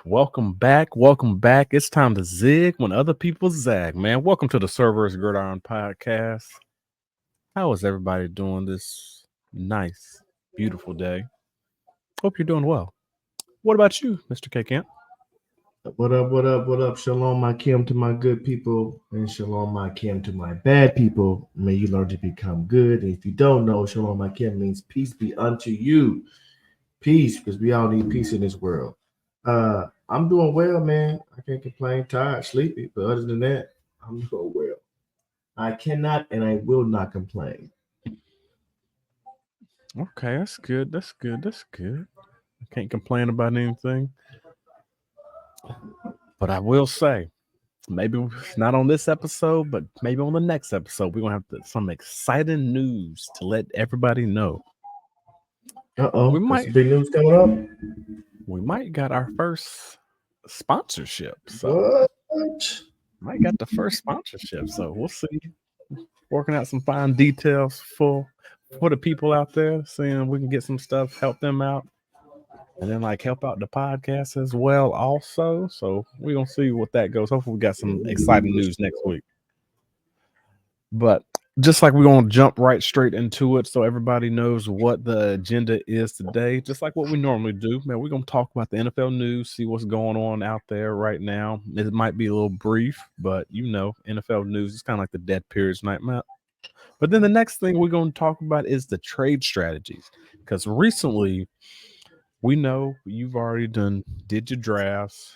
Welcome back. Welcome back. It's time to zig when other people zag, man. Welcome to the Cerberus Gridiron Podcast. How is everybody doing this nice, beautiful day? Hope you're doing well. What about you, Mr. K. Camp? What up, what up, what up? Shalom, my Kim, to my good people, and shalom, my Kim, to my bad people. May you learn to become good. And if you don't know, shalom, my Kim means peace be unto you. Peace, because we all need peace in this world. I'm doing well, man. I can't complain, tired, sleepy, but other than that, I'm doing well. I cannot and I will not complain. Okay, that's good. That's good. That's good. I can't complain about anything. But I will say, maybe not on this episode, but maybe on the next episode, we're going to have some exciting news to let everybody know. We might big news coming up. We might got our first sponsorship. So might got the first sponsorship. So we'll see. Working out some fine details for the people out there, seeing we can get some stuff, help them out, and then help out the podcast as well also. So we're gonna see what that goes. Hopefully we got some exciting news next week. But just like we're going to jump right straight into it so everybody knows what the agenda is today, just like what we normally do, man, we're going to talk about the NFL news, see what's going on out there right now. It might be a little brief, but NFL news is kind of like the dead periods night map. But then the next thing we're going to talk about is the trade strategies, because recently we know you've already did your drafts.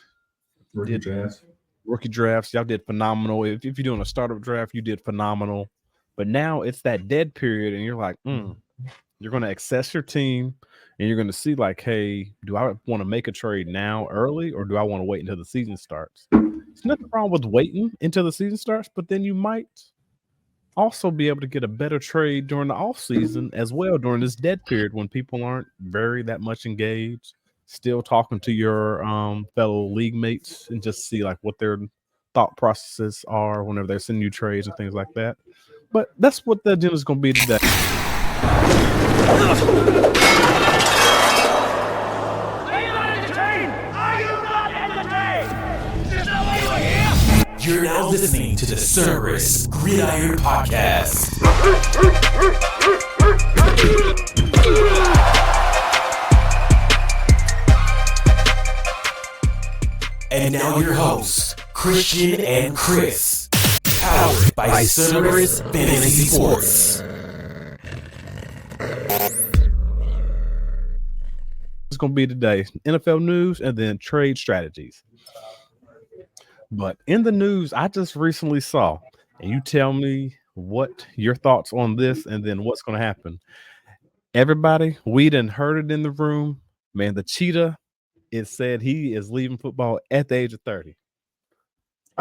Rookie drafts. Y'all did phenomenal. If you're doing a startup draft, you did phenomenal. But now it's that dead period, and you're like, you're going to assess your team, and you're going to see hey, do I want to make a trade now early, or do I want to wait until the season starts? There's nothing wrong with waiting until the season starts, but then you might also be able to get a better trade during the offseason as well during this dead period when people aren't very that much engaged, still talking to your fellow league mates and just see what their thought processes are whenever they're sending you trades and things like that. But that's what the agenda is going to be today. You're now listening to the Cerberus Gridiron Podcast. And now your hosts, Christian and Kris, powered by Cerberus Fantasy Sports. It's going to be today, NFL news and then trade strategies. But in the news, I just recently saw, and you tell me what your thoughts on this and then what's going to happen. Everybody, we done heard it in the room. Man, the cheetah, it said he is leaving football at the age of 30.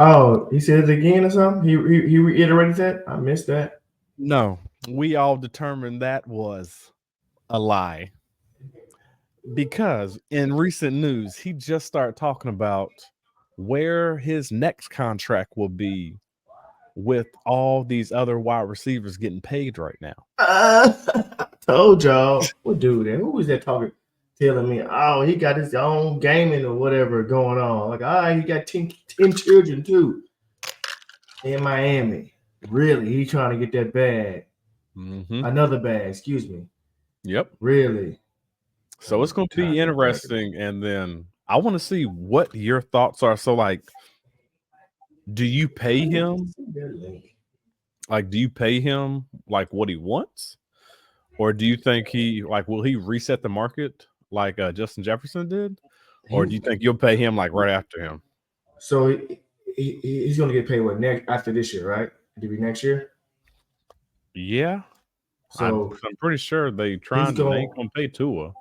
Oh, he said it again or something? He reiterated that? I missed that. No, we all determined that was a lie. Because in recent news, he just started talking about where his next contract will be with all these other wide receivers getting paid right now. I told y'all. What dude there? Who was that talking? Telling me, oh, he got his own gaming or whatever going on. He got 10 children too in Miami. Really? He trying to get that bag. Mm-hmm. Another bag, excuse me. Yep. Really? So it's going to be interesting. And then I want to see what your thoughts are. So, do you pay him? Do you pay him what he wants? Or do you think will he reset the market like Justin Jefferson did? Or do you think you'll pay him right after him? So he's going to get paid next after this year, right? It'll be next year? Yeah. So I'm pretty sure they ain't going to pay Tua.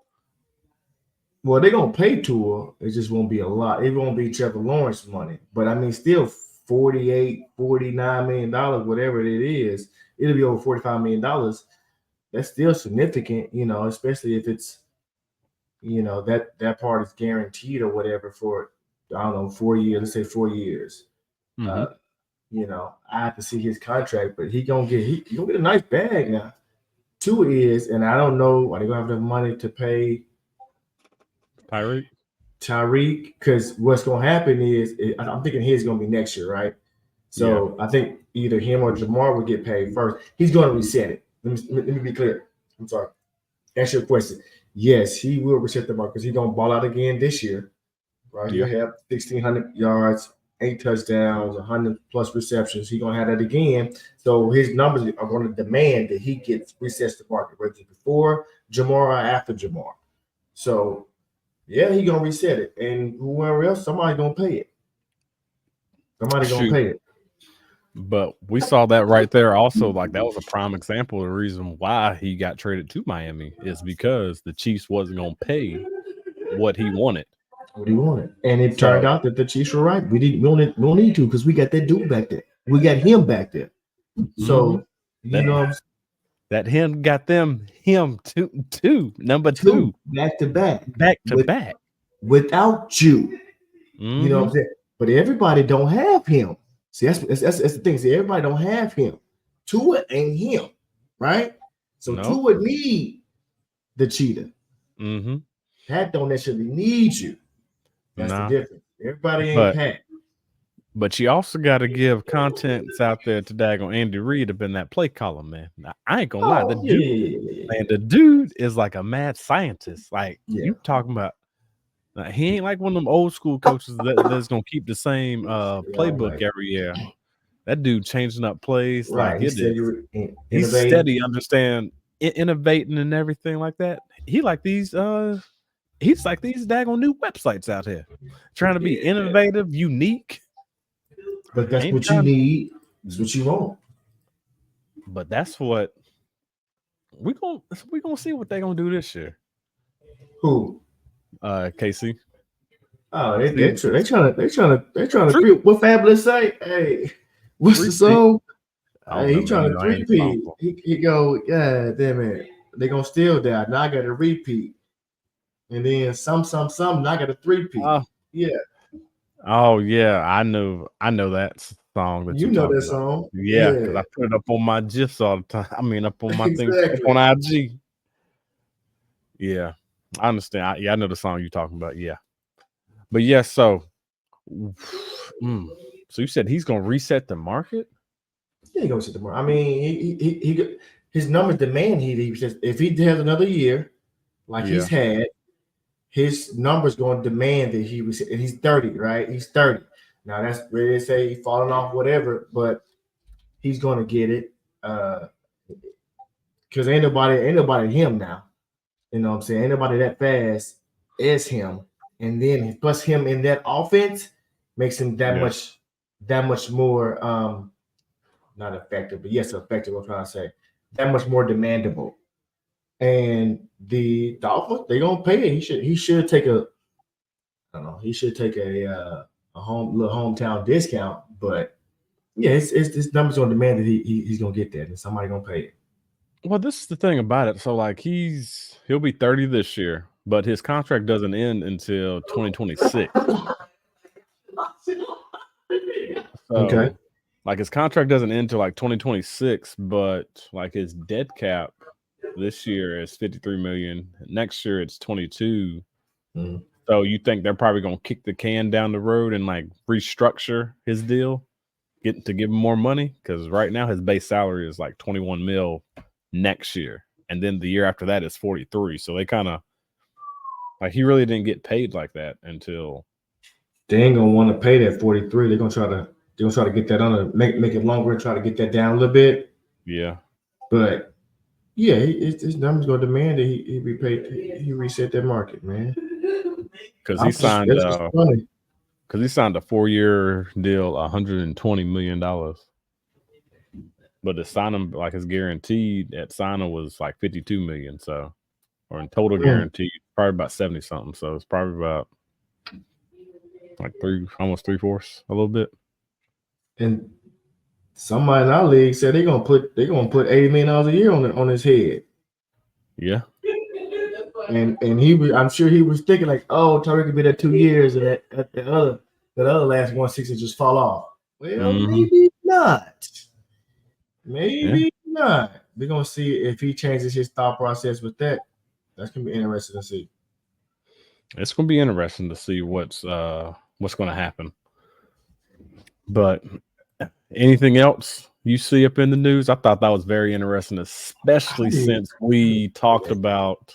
Well, they're going to pay Tua. It just won't be a lot. It won't be Trevor Lawrence money. But, I mean, still $48, $49 million, whatever it is, it'll be over $45 million. That's still significant, especially if it's, that part is guaranteed or whatever for, 4 years. Let's say 4 years. Mm-hmm. I have to see his contract, but he gonna get a nice bag now. Two is, and I don't know, are they gonna have enough money to pay Tyreek? Tyreek, because what's going to happen is I'm thinking his going to be next year, right? So I think either him or Jahmyr will get paid first. He's going to reset it. Let me be clear. I'm sorry. Answer your question. Yes, he will reset the market because he's going to ball out again this year, right? He'll have 1,600 yards, 8 touchdowns, 100 plus receptions. He's going to have that again. So his numbers are going to demand that he resets the market, whether it's before Jahmyr or after Jahmyr. So, yeah, he's going to reset it. And whoever else, somebody's going to pay it. Somebody's going to pay it. But we saw that right there also. Like, that was a prime example of the reason why he got traded to Miami is because the Chiefs wasn't going to pay what he wanted. And it turned out that the Chiefs were right. We don't need to because we got that dude back there. We got him back there. So, that him got them number two. Back to back. Without you. You know what I'm saying? But everybody don't have him. See, that's the thing. See, everybody don't have him. Tua ain't him, right? So Tua need the cheetah. Pat don't necessarily need you. That's the difference. Everybody ain't Pat. But you also got to give contents out there to daggone Andy Reid up in that play column, man. Now, I ain't gonna lie, the dude is like a mad scientist. Like you talking about. He ain't like one of them old school coaches that's gonna keep the same playbook every year. That dude changing up plays like it is. He's steady, innovating and everything like that. He's like these daggone new websites out here, trying to be innovative, unique. But that's what you need. That's what you want. But that's what we gonna see what they gonna do this year. Who? KC. Oh, they trying to what Fabulous say? Hey, what's the song? Hey, he trying to repeat. He go, yeah, damn it. They gonna steal that. Now I got to repeat. And then some. Now I got to three-peat. Yeah. Oh yeah, I know that song. That you know that song? Yeah, because I put it up on my GIFs all the time. I mean, up on my thing on IG. Yeah. I understand. I know the song you're talking about. Yeah, but yeah. So you said he's gonna reset the market? Yeah, he's gonna reset the market. I mean, he his numbers demand he says if he has another year like he's had, his numbers going to demand that he reset. And he's 30, right? He's 30 now. That's where they say he's falling off, whatever. But he's gonna get it because ain't nobody him now. You know what I'm saying? Ain't nobody that fast as him. And then plus him in that offense makes him that much more not effective, but yes, effective, I'm trying to say. That much more demandable. And the Dolphins, they're gonna pay it. He should take a hometown discount, but yeah, his numbers gonna demand that he's gonna get that and somebody gonna pay it. Well, this is the thing about it. So, like, he'll be 30 this year, but his contract doesn't end until 2026. Okay. Like, his contract doesn't end until like 2026, but like his dead cap this year is $53 million. Next year it's 22. So you think they're probably gonna kick the can down the road and like restructure his deal, to give him more money? Because right now his base salary is like 21 mil. Next year, and then the year after that is 43. So they kind of like he really didn't get paid like that until they ain't gonna want to pay that 43. They're gonna try to get that under, make it longer and try to get that down a little bit. Yeah, but yeah, his numbers gonna demand that he be paid. He reset that market, man. Because he signed a 4-year deal, $120 million. But the signing, like his guaranteed at signing was like 52 million. So, or in total guaranteed, probably about 70 something. So it's probably about like almost 3/4, a little bit. And somebody in our league said they're gonna put $80 million a year on his head. Yeah. And I'm sure he was thinking like, oh, Tyreek could be there 2 years, and that other last 160 just fall off. Well, maybe not. Maybe not. We're gonna see if he changes his thought process with that. That's gonna be interesting to see. It's going to be interesting to see what's going to happen. But anything else you see up in the news? I thought that was very interesting, especially since we talked about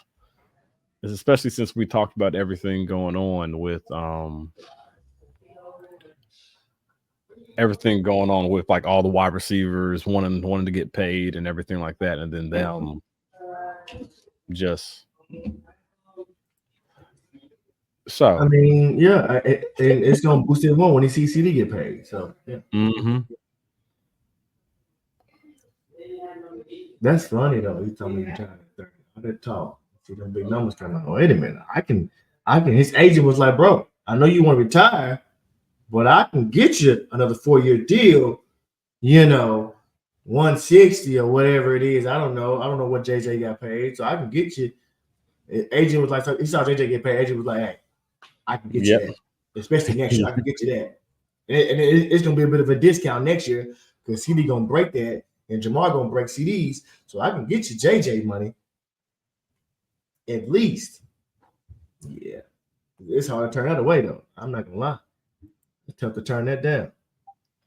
everything going on with like all the wide receivers wanting to get paid and everything like that, and then them just. So I mean, yeah, it's gonna boost it more when he sees CD get paid. So yeah. Mm-hmm. That's funny though. He told me to I didn't talk. See them big numbers coming out. Wait a minute. I can. His agent was like, bro, I know you want to retire, but I can get you another 4-year deal, 160 or whatever it is. I don't know what JJ got paid. So I can get you. Agent was like, he saw JJ get paid. Agent was like, hey, I can get you that. Especially next year. I can get you that. And it's going to be a bit of a discount next year because CD going to break that and Jahmyr going to break CDs. So I can get you JJ money at least. Yeah. It's hard to turn that away, though. I'm not going to lie. It's tough to turn that down.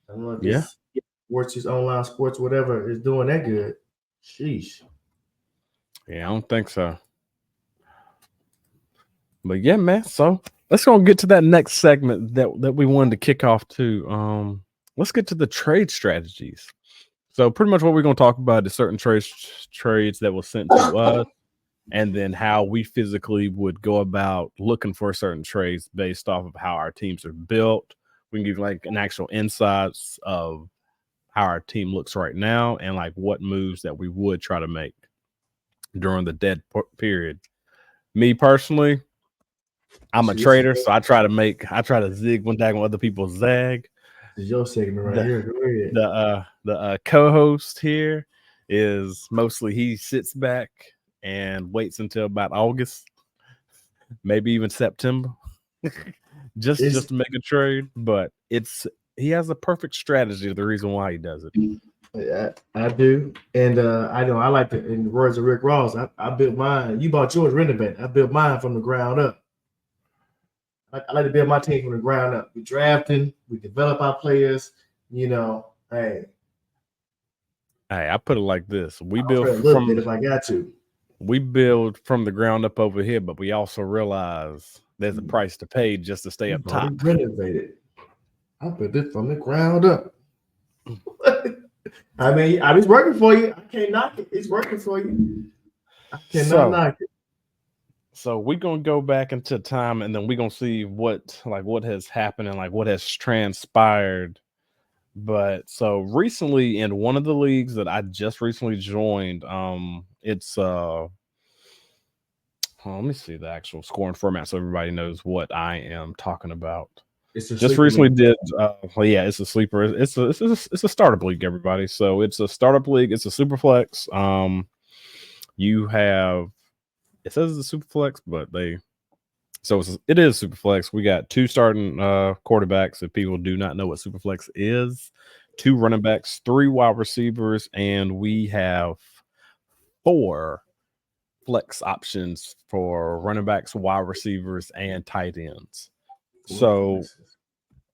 I don't know if this sports, online sports, whatever, is doing that good. Sheesh. Yeah, I don't think so. But yeah, man. So let's go and get to that next segment that we wanted to kick off to. Let's get to the trade strategies. So pretty much what we're going to talk about is certain trades that were sent to us, and then how we physically would go about looking for certain trades based off of how our teams are built. We can give like an actual insights of how our team looks right now and like what moves that we would try to make during the dead period. Me personally, I'm a trader, so I try to zig when other people zag. This is your segment right here. Go ahead. The co-host here is mostly he sits back and waits until about August, maybe even September, just to make a trade. But he has a perfect strategy. The reason why he does it. Yeah, I do, and I like to. In the words of Rick Ross, I built mine. You bought yours renovate. I built mine from the ground up. I like to build my team from the ground up. We drafting, we develop our players. Hey, I put it like this: we build if I got to. We build from the ground up over here, but we also realize there's a price to pay just to stay up top. Renovated. I built it from the ground up. I mean, it's working for you. I can't knock it. It's working for you. I cannot knock it. So we're gonna go back into time, and then we're gonna see what has happened and like what has transpired. But so recently in one of the leagues that I just recently joined, it's let me see the actual scoring format so everybody knows what I am talking about. Just recently league. It's a sleeper. It's a startup league, everybody. So it's a startup league. It's a Superflex. You have. It says it's a Superflex, but it is Superflex. We got 2 starting quarterbacks. If people do not know what Superflex is, 2 running backs, 3 wide receivers, and we have 4 flex options for running backs, wide receivers, and tight ends. So,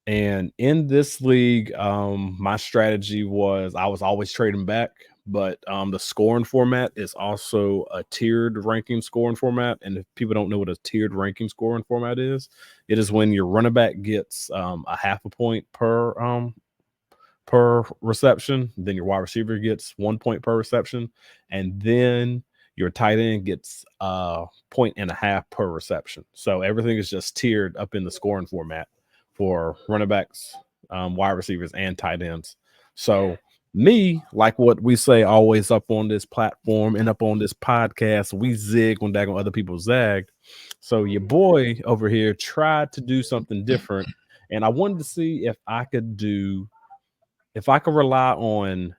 and in this league, my strategy was I was always trading back. But the scoring format is also a tiered ranking scoring format. And if people don't know what a tiered ranking scoring format is, it is when your running back gets a half a point per reception. Then your wide receiver gets 1 point per reception. And then your tight end gets 1.5 points per reception. So everything is just tiered up in the scoring format for running backs, wide receivers, and tight ends. So me, like what we say always up on this platform and up on this podcast, we zig when other people zag. So your boy over here tried to do something different, and I wanted to see if I could rely on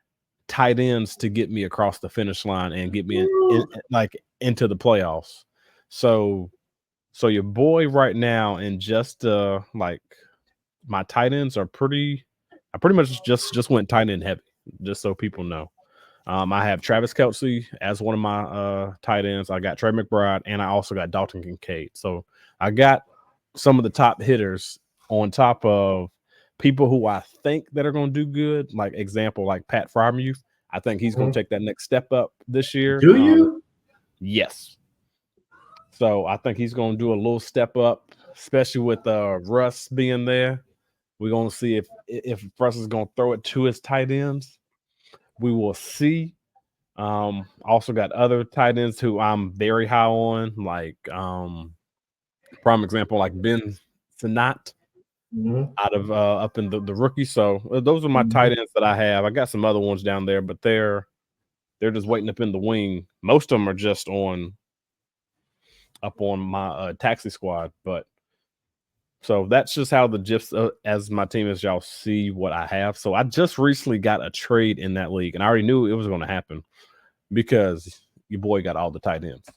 tight ends to get me across the finish line and get me into the playoffs. So your boy right now, and just my tight ends are I pretty much just went tight end heavy. Just so people know. I have Travis Kelce as one of my tight ends. I got Trey McBride, and I also got Dalton Kincaid. So I got some of the top hitters on top of people who I think that are going to do good. Like example, like Pat Freiermuth. I think he's going to take that next step up this year. Do you? Yes. So I think he's going to do a little step up, especially with Russ being there. We're going to see if Russ is going to throw it to his tight ends. We will see. Also got other tight ends who I'm very high on, like prime example, like Ben Sinnott out of up in the rookie. So those are my tight ends that I have. I got some other ones down there, but they're just waiting up in the wing. Most of them are just up on my taxi squad, but so that's just how the gifs as my team as y'all see what I have. So I just recently got a trade in that league, and I already knew it was going to happen because your boy got all the tight ends.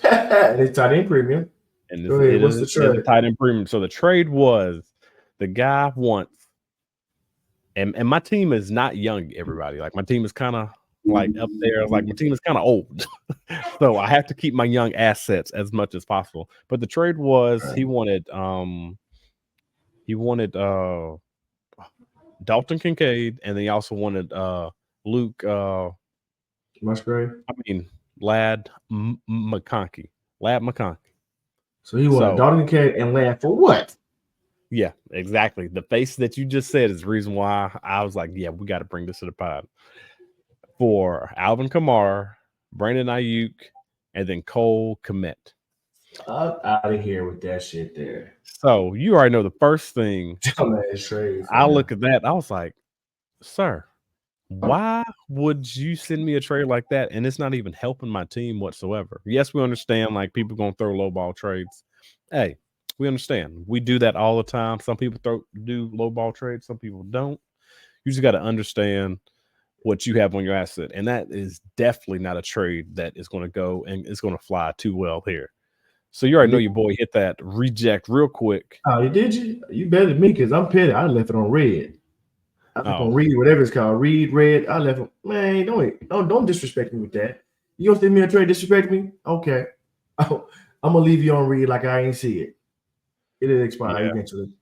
It's tight end premium. And Go ahead. What's the trade? The tight end premium. So the trade was the guy wants, and my team is not young. Everybody, like my team is kind of like up there. Like my team is kind of old, so I have to keep my young assets as much as possible. But the trade was he wanted Dalton Kincaid, and then he also wanted Luke Musgrave. Lad McConkey. So he wanted Dalton Kincaid and Lad for what? Yeah, exactly. The face that you just said is the reason why I was like, yeah, we got to bring this to the pod. For Alvin Kamara, Brandon Ayuk, and then Cole Kmet. I'm out of here with that shit there. So you already know the first thing. Trades, I look at that. I was like, sir, why would you send me a trade like that? And it's not even helping my team whatsoever. Yes, we understand like people going to throw low ball trades. Hey, we understand. We do that all the time. Some people do low ball trades. Some people don't. You just got to understand what you have on your asset. And that is definitely not a trade that is going to go and it's going to fly too well here. So you already know your boy hit that reject real quick. Oh, did you? You better than me because I'm petty. I left it on red. I left on read, whatever it's called. Read, red. I left it. Man, don't disrespect me with that. You gonna send me a trade, disrespect me? Okay. I'm gonna leave you on read like I ain't see it. It'll expire eventually.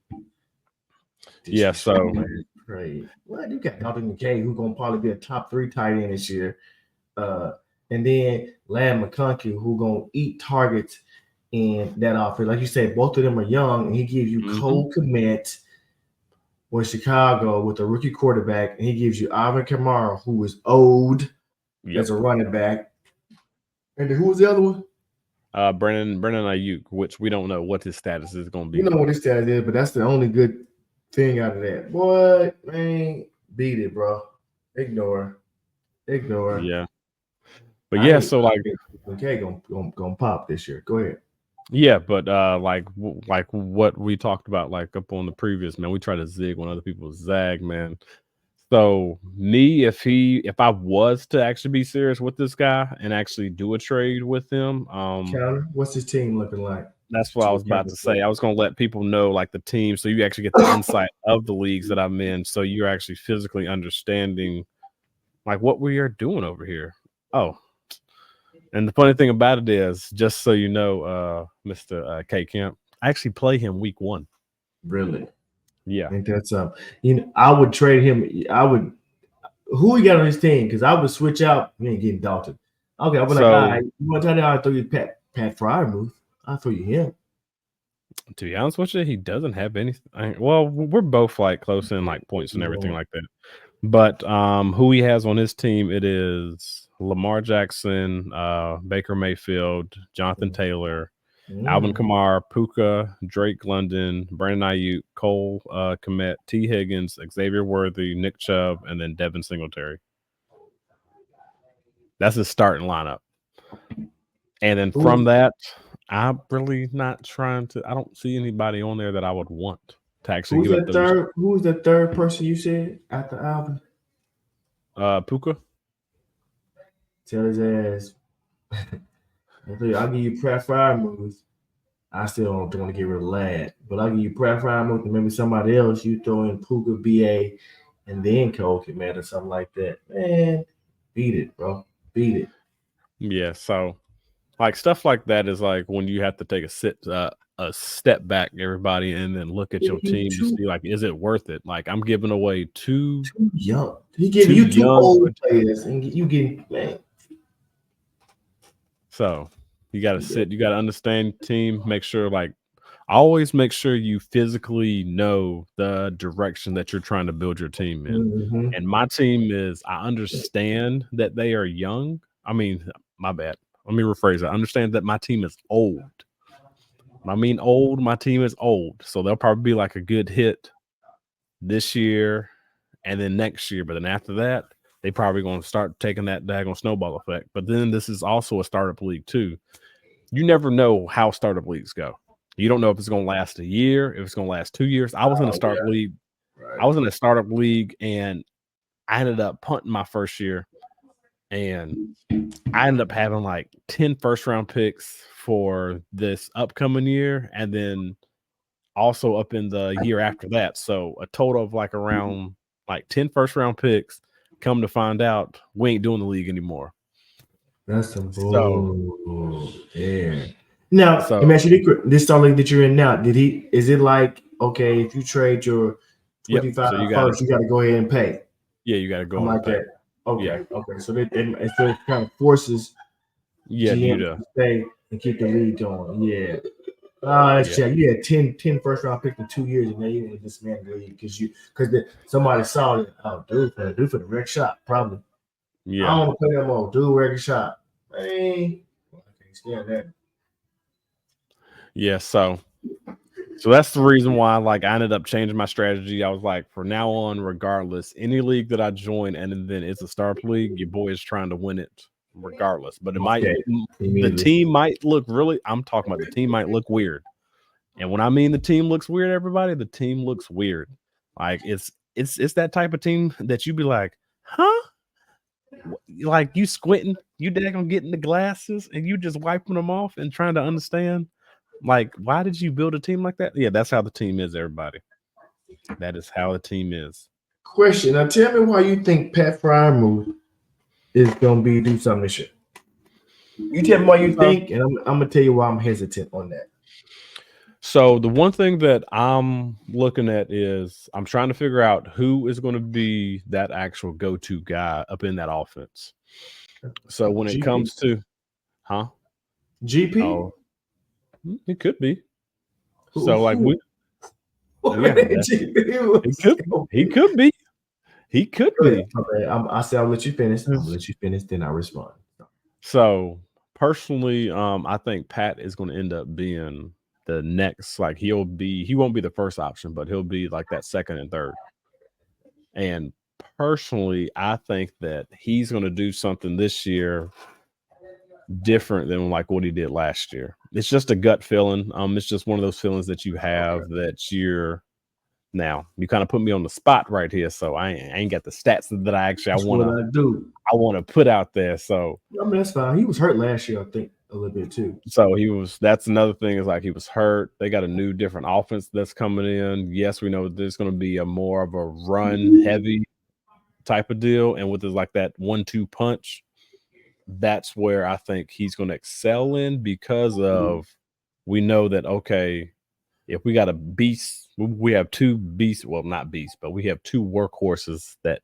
Yeah, so trade. What you got? Dalton McKay, who's gonna probably be a top 3 tight end this year. And then Lamb McConkey, who gonna eat targets in that offense. Like you said, both of them are young, and he gives you Cole Kmet with Chicago with a rookie quarterback, and he gives you Alvin Kamara, who is old as a running back. And then who was the other one? Brandon Ayuk, which we don't know what his status is going to be. You know what his status is, but that's the only good thing out of that. Boy, man, beat it, bro. Ignore. Yeah. But yeah, so like okay, gonna pop this year. Go ahead. Yeah, but like what we talked about, like up on the previous, man, we try to zig when other people zag, man. So me, if I was to actually be serious with this guy and actually do a trade with him, Counter, what's his team looking like? That's what I was about to say. I was going to let people know like the team, so you actually get the insight of the leagues that I'm in, so you're actually physically understanding like what we are doing over here. Oh. And the funny thing about it is, just so you know, Mr. K Kemp, I actually play him week 1. Really? Yeah. I think that's I would trade him. Who he got on his team? Because I would switch out. You ain't getting Dalton. Okay, I'm like, all right, you want to tell me I'll throw you Pat Freiermuth? I'll throw you him. To be honest with you, he doesn't have anything. Well, we're both like close in like points and everything like that. But who he has on his team, it is Lamar Jackson, Baker Mayfield, Jonathan Taylor, Alvin Kamara, Puka, Drake London, Brandon Ayuk, Cole Kmet, T. Higgins, Xavier Worthy, Nick Chubb, and then Devin Singletary. That's his starting lineup. And then from that, I'm really not trying to. I don't see anybody on there that I would want to actually give up those. Who's the third person you said after Alvin? Puka. Tell his ass. I'll give you Pat Freiermuth. I still don't want to get rid of Lad, but I'll give you Pat Freiermuth and maybe somebody else. You throw in Puka, BA, and then Cole Kmet or something like that. Man, beat it, bro. Beat it. Yeah, so like stuff like that is like when you have to take a a step back, everybody, and then look at your team to see, like, is it worth it? Like, I'm giving away too young. He giving you two old players, and you getting man. So you got to sit. You got to understand team. Make sure, like, always make sure you physically know the direction that you're trying to build your team in. Mm-hmm. And my team is. I understand that they are young. I mean, my bad. Let me rephrase it. I understand that my team is old. When I mean old, my team is old. So they'll probably be like a good hit this year and then next year. But then after that, they probably going to start taking that daggone snowball effect. But then this is also a startup league too. You never know how startup leagues go. You don't know if it's going to last a year, if it's going to last 2 years. I was in a startup league. Right. I was in a startup league, and I ended up punting my first year. And I ended up having like 10 first-round picks for this upcoming year, and then also up in the year after that. So a total of like around like 10 first-round picks. Come to find out, we ain't doing the league anymore. That's some bull. Yeah. Now, let me ask you this star league that you're in now. Is it like, okay, if you trade your 25 first, you got to go ahead and pay? Yeah, you got to go like that. Okay, okay. So it kind of forces GM to stay and keep the lead going. Yeah. Let's check. You had 10 first round picks in 2 years, and now you want to dismantle the league because somebody saw it. Oh, dude, for the red shot, probably. Yeah. I don't want to play that more. Dude, red shot. Hey, I can't stand that. Yeah. So that's the reason why, like, I ended up changing my strategy. I was like, from now on, regardless, any league that I join, and then it's a startup league, your boy is trying to win it regardless. But the team might look really. I'm talking about the team might look weird, and when I mean the team looks weird, everybody, the team looks weird. Like it's that type of team that you be like, huh? Like you squinting, you daggone getting the glasses, and you just wiping them off and trying to understand. Like, why did you build a team like that? Yeah, that's how the team is, everybody. That is how the team is. Question. Now, tell me why you think Pat Freiermuth is going to do something this year. You tell me why you think, and I'm going to tell you why I'm hesitant on that. So the one thing that I'm looking at is I'm trying to figure out who is going to be that actual go-to guy up in that offense. So when it comes to, GP? Oh, it could be. So like he could be. He could be. Okay, I said I'll let you finish. I'll let you finish, then I respond. So personally, I think Pat is going to end up being the next. Like he won't be the first option, but he'll be like that second and third. And personally, I think that he's going to do something this year different than like what he did last year. It's just a gut feeling. It's just one of those feelings that you have that you're now. You kind of put me on the spot right here, so I ain't got the stats that I want to put out there. So I mean that's fine. He was hurt last year, I think, a little bit too. So that's another thing is like he was hurt. They got a new different offense that's coming in. Yes, we know there's going to be a more of a run heavy type of deal, and with like that 1-2 punch. That's where I think he's going to excel in because of we know that, okay, if we got a beast, we have two beasts, well, not beasts, but we have two workhorses that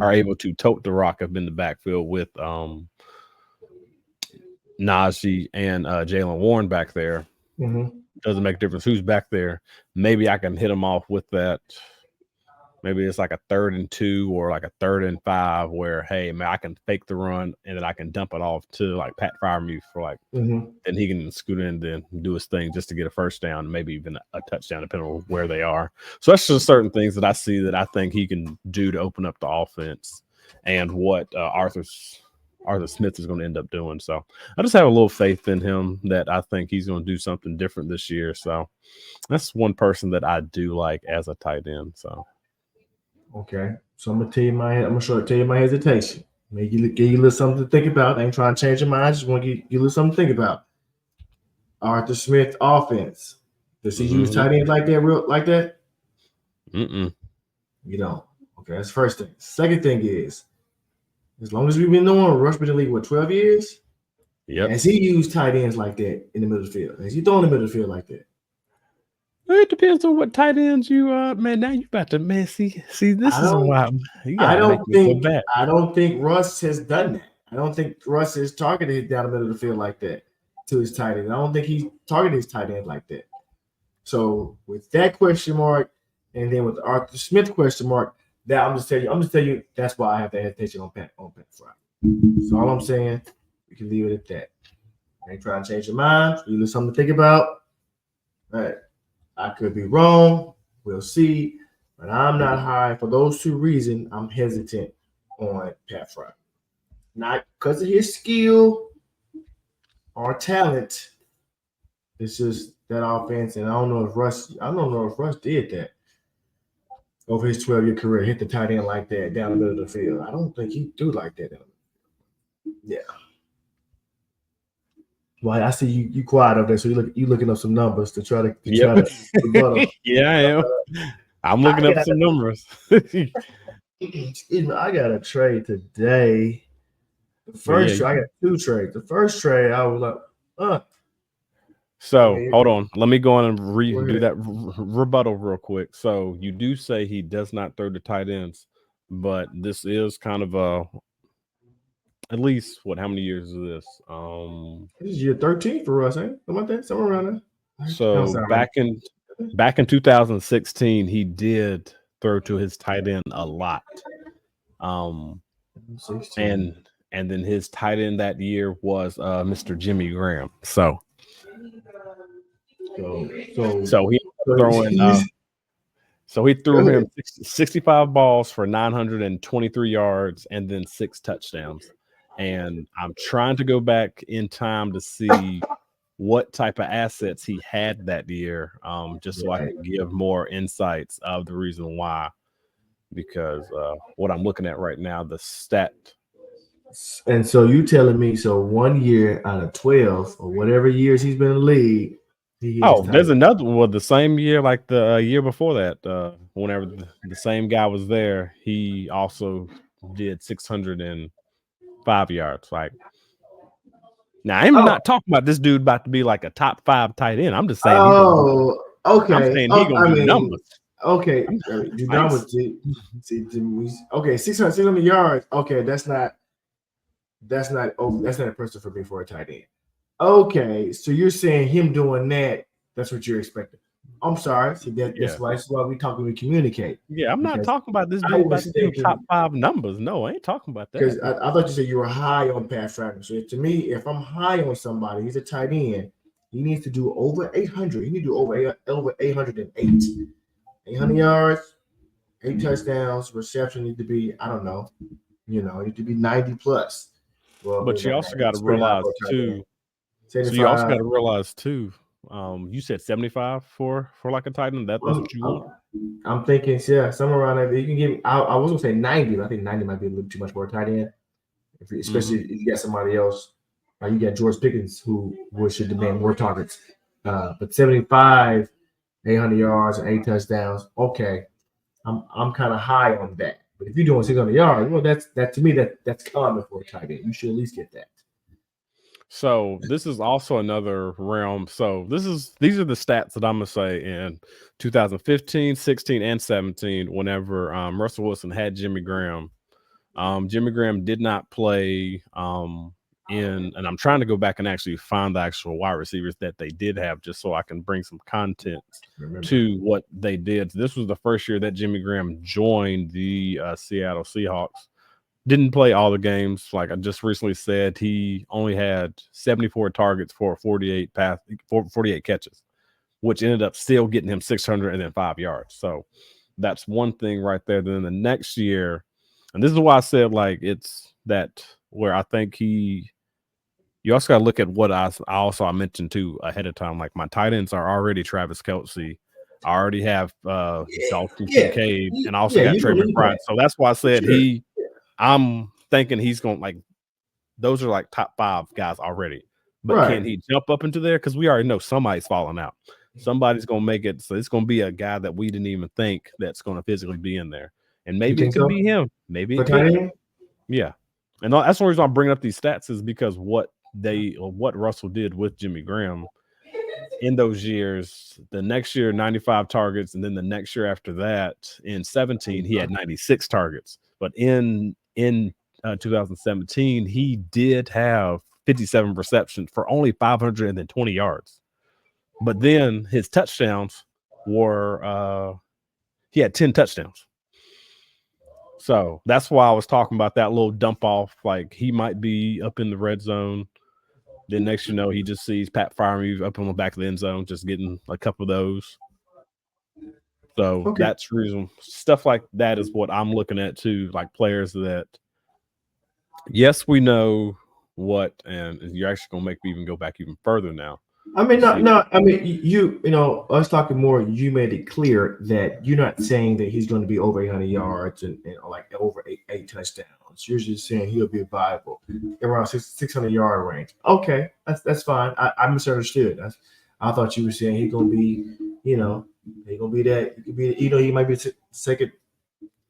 are able to tote the rock up in the backfield with Najee and Jalen Warren back there. Doesn't make a difference who's back there. Maybe I can hit them off with that. Maybe it's like a 3rd and 2 or like a 3rd and 5 where, hey, man, I can fake the run and then I can dump it off to like Pat Freiermuth for like, and he can scoot in and then do his thing just to get a first down, maybe even a touchdown, depending on where they are. So that's just certain things that I see that I think he can do to open up the offense and what Arthur Smith is going to end up doing. So I just have a little faith in him that I think he's going to do something different this year. So that's one person that I do like as a tight end. So. Okay, so I'm gonna tell you my hesitation. Maybe give you a little something to think about. I ain't trying to change your mind. I just want to give you a little something to think about. Arthur Smith offense. Does he use tight ends like that? You don't. Okay, that's the first thing. Second thing is, as long as we've been knowing Rush been in the league 12 years? Yep. Has he used tight ends like that in the middle of the field? Has he thrown in the middle of the field like that? It depends on what tight ends you man. Now you about to see. This is why you gotta make me go back. I don't think Russ has done that. I don't think Russ has targeted down the middle of the field like that to his tight end. I don't think he's targeted his tight end like that. So with that question mark, and then with the Arthur Smith question mark, that I'm just telling you that's why I have that hesitation on Pat Fry. So all I'm saying, we can leave it at that. I ain't trying to change your mind. Really something to think about. All right. I could be wrong. We'll see. But I'm not high. For those two reasons, I'm hesitant on Pat Fry. Not because of his skill or talent. It's just that offense. And I don't know if Russ did that over his 12-year career, hit the tight end like that down the middle of the field. I don't think he do like that. Yeah. Well, I see you quiet up there, so you looking up some numbers to try to rebuttal. Yeah, I am. I'm looking up some numbers. Excuse me, I got a trade today. The first trade, I got two trades. The first trade, I was like, So hold on, let me go on and do that rebuttal real quick. So you do say he does not throw the tight ends, but this is kind of at least how many years is this? This is year 13 for us, ain't something like that, somewhere around there. So back in 2016, he did throw to his tight end a lot. And then his tight end that year was Mr. Jimmy Graham. So he throwing. So he threw him 65 balls for 923 yards and then 6 touchdowns. And I'm trying to go back in time to see what type of assets he had that year, just so I can give more insights of the reason why. Because what I'm looking at right now, the stat. And so you telling me, so 1 year out of 12 or whatever years he's been in the league. There's another one. Well, the same year, like the year before that, whenever the same guy was there, he also did 605 yards. Like, now I'm not talking about this dude about to be like a top 5 tight end. I'm just saying. Okay. I'm saying he's gonna do numbers. Okay, do numbers. Okay, 600 yards. Okay, that's not impressive for me for a tight end. Okay, so you're saying him doing that? That's what you're expecting. I'm sorry. See, that's why we talk when we communicate. Yeah, I'm not talking about this dude about to do top 5 numbers. No, I ain't talking about that. Because I thought you said you were high on Pat Freiermuth. So to me, if I'm high on somebody, he's a tight end. He needs to do over 800. He needs to do over 808. 800 yards, 8 touchdowns. Reception need to be, I don't know, need to be 90 plus. Well, but you also got to realize too. So you also got to realize too. You said 75 for like a tight end. That's what you want. I'm thinking, somewhere around there. You can give. I was gonna say 90, but I think 90 might be a little too much for a tight end, especially if you got somebody else. You got George Pickens who should demand more targets. But 75, 800 yards and 8 touchdowns. Okay, I'm kind of high on that. But if you're doing 600 yards, well, that to me that's common for a tight end. You should at least get that. So this is also another realm. So these are the stats that I'm gonna say in 2015, 16, and 17. Whenever Russell Wilson had Jimmy Graham, Jimmy Graham did not play and I'm trying to go back and actually find the actual wide receivers that they did have, just so I can bring some content to what they did. This was the first year that Jimmy Graham joined the Seattle Seahawks. Didn't play all the games. Like I just recently said, he only had 74 targets for 48 catches, which ended up still getting him 605 yards. So that's one thing right there. Then the next year, and this is why I said like it's that where I think you also got to look at what I mentioned too ahead of time. Like my tight ends are already Travis Kelce. I already have Dalton Kincaid, and I also got Trey McBride. So that's why I said I'm thinking he's going to like those are like top 5 guys already. But can he jump up into there? Because we already know somebody's falling out. Somebody's going to make it. So it's going to be a guy that we didn't even think that's going to physically be in there. And maybe it could be him. Maybe it could. Yeah. And that's the reason I'm bringing up these stats is because what Russell did with Jimmy Graham in those years, the next year 95 targets, and then the next year after that, in 17, he had 96 targets. But in 2017, he did have 57 receptions for only 520 yards. But then his touchdowns were he had 10 touchdowns. So that's why I was talking about that little dump off. Like, he might be up in the red zone. Then next you know, he just sees Pat Freiermuth up on the back of the end zone, just getting a couple of those. So that's reason stuff like that is what I'm looking at too. Like players that, yes, we know what, and you're actually gonna make me even go back even further now. I mean, no. I mean, you know, us talking more. You made it clear that you're not saying that he's going to be over 800 yards and like over eight touchdowns. You're just saying he'll be viable around 600 yard range. Okay, that's fine. I misunderstood. I thought you were saying he's going to be, you know, he's going to be that. He could be, you know, he might be the second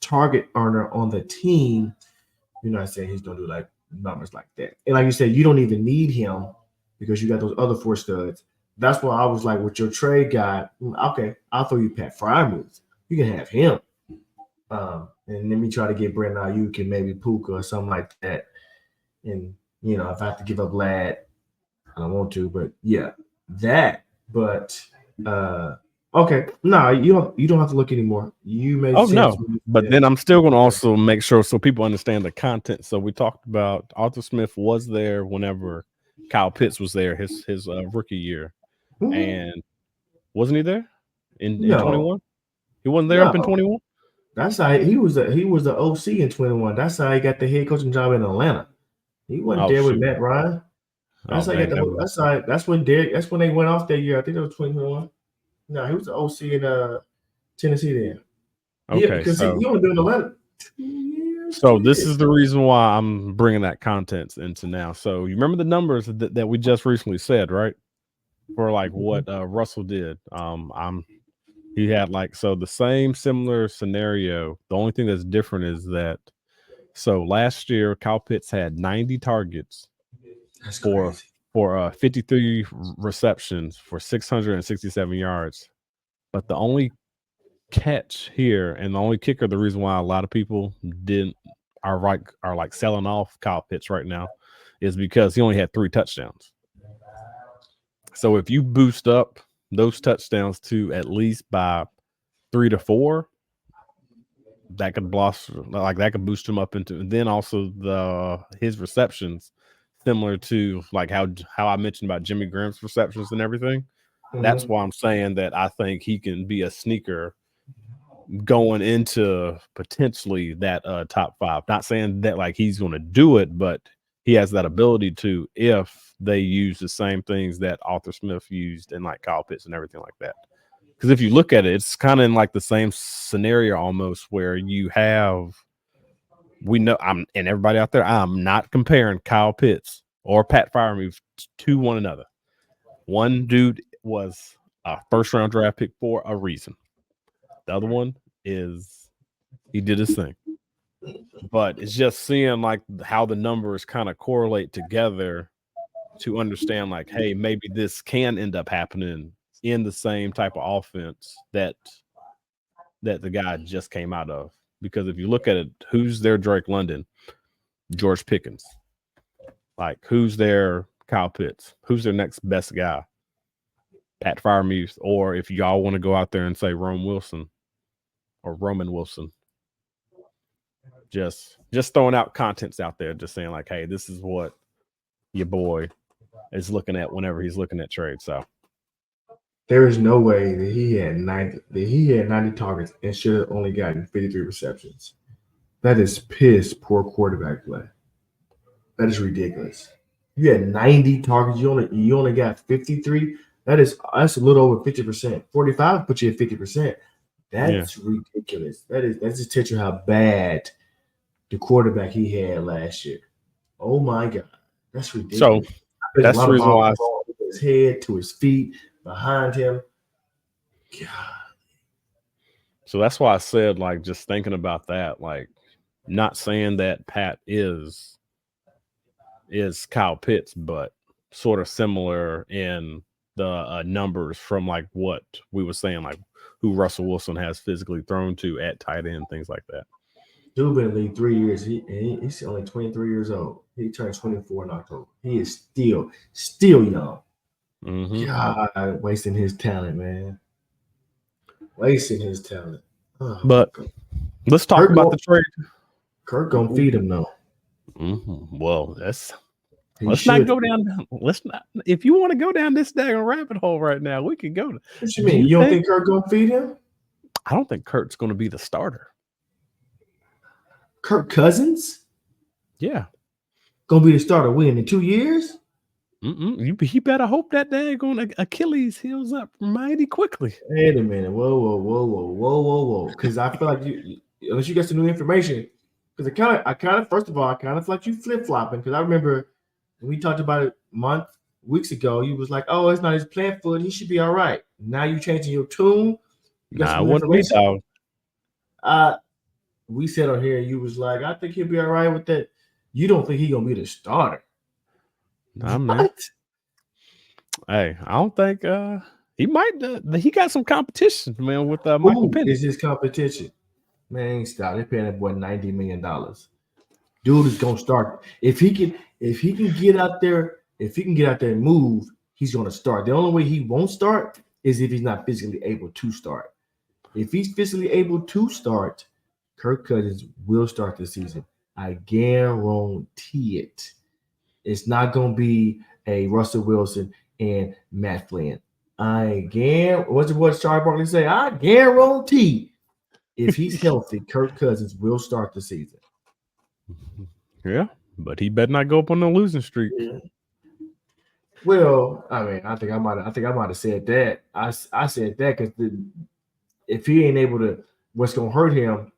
target earner on the team. You're not saying he's going to do like numbers like that. And like you said, you don't even need him, because you got those other 4 studs. That's why I was like, with your trade guy, okay, I'll throw you Pat Freiermuth. You can have him. And let me try to get Brandon Ayuk and maybe Puka or something like that. And, you know, if I have to give up Ladd, I don't want to, but yeah, that. But, okay, no, you don't have to look anymore. You made sense. No, but then I'm still going to also make sure so people understand the content. So we talked about Arthur Smith was there whenever Kyle Pitts was there his rookie year. Mm-hmm. And wasn't he there in 21? He wasn't there up in 21? That's how he was the OC in 21. That's how he got the head coaching job in Atlanta. He wasn't there with Matt Ryan. That's how he got that's when they went off that year. I think it was 21. No, he was the OC in Tennessee then. Okay, yeah, because he only been in Atlanta. So this is the reason why I'm bringing that content into now. So you remember the numbers that we just recently said, right? For like what Russell did. He had like, so the same similar scenario. The only thing that's different is that, so last year Kyle Pitts had 90 targets for 53 receptions for 667 yards. But the only catch here and the only kicker, the reason why a lot of people are like selling off Kyle Pitts right now, is because he only had 3 touchdowns. So if you boost up those touchdowns to at least by 3 to 4, that could boost him up into, and then also his receptions, similar to like how I mentioned about Jimmy Graham's receptions and everything. Mm-hmm. That's why I'm saying that I think he can be a sneaker going into potentially that top 5. Not saying that like he's going to do it, but he has that ability to, if they use the same things that Arthur Smith used and like Kyle Pitts and everything like that. Because if you look at it, it's kind of in like the same scenario almost, where you have, and everybody out there, I'm not comparing Kyle Pitts or Pat Freiermuth to one another. One dude was a first-round draft pick for a reason. The other one is he did his thing. But it's just seeing like how the numbers kind of correlate together to understand like, hey, maybe this can end up happening in the same type of offense that the guy just came out of. Because if you look at it, who's their Drake London? George Pickens. Like, who's their Kyle Pitts? Who's their next best guy? Pat Freiermuth. Or if y'all want to go out there and say Roman Wilson. Just throwing out contents out there, just saying like, hey, this is what your boy is looking at whenever he's looking at trades. So there is no way that he had 90 targets and should have only gotten 53 receptions. That is poor quarterback play. That is ridiculous. You had 90 targets, you only got 53. That's a little over 50%. 45 put you at 50%. That's ridiculous. That just tells you how bad the quarterback he had last year. Oh my God, that's ridiculous. So that's the reason why his head to his feet, behind him. God. So that's why I said, like, just thinking about that, like, not saying that Pat is Kyle Pitts, but sort of similar in the numbers from like what we were saying, like who Russell Wilson has physically thrown to at tight end, things like that. Dude been in the league 3 years. He's only 23 years old. He turned 24 in October. He is still young. Mm-hmm. God, wasting his talent, man. Wasting his talent. Oh, but let's talk about the trade. Kirk gonna feed him though. Mm-hmm. Well, let's not go down. Let's not. If you want to go down this daggone rabbit hole right now, we can go. What you mean? You don't think Kirk gonna feed him? I don't think Kirk's going to be the starter. Kirk Cousins? Yeah, gonna be the starter. When in 2 years? He better hope that daggone Achilles heals up mighty quickly. Wait a minute. Whoa. Because I feel like you, unless you get some new information. Because I kind of first of all, I kind of feel like you flip flopping. Because I remember when we talked about it weeks ago, you was like, "Oh, it's not his plant foot. He should be all right." Now you changing your tune. You got some information. We said on here, you was like, "I think he'll be all right with that." You don't think he's gonna be the starter? Nah, man. Hey, I don't think he might. He got some competition, man, with Michael Penix. Is his competition? Man, stop. They're paying that boy $90 million. Dude is gonna start. If he can get out there, and move, he's gonna start. The only way he won't start is if he's not physically able to start. If he's physically able to start, Kirk Cousins will start the season. I guarantee it. It's not gonna be a Russell Wilson and Matt Flynn. What's the boy Charlie Barkley say? I guarantee. If he's healthy, Kirk Cousins will start the season. Yeah, but he better not go up on the losing streak. Yeah. Well, I mean, I think I might have said that. I said that because if he ain't able to, what's gonna hurt him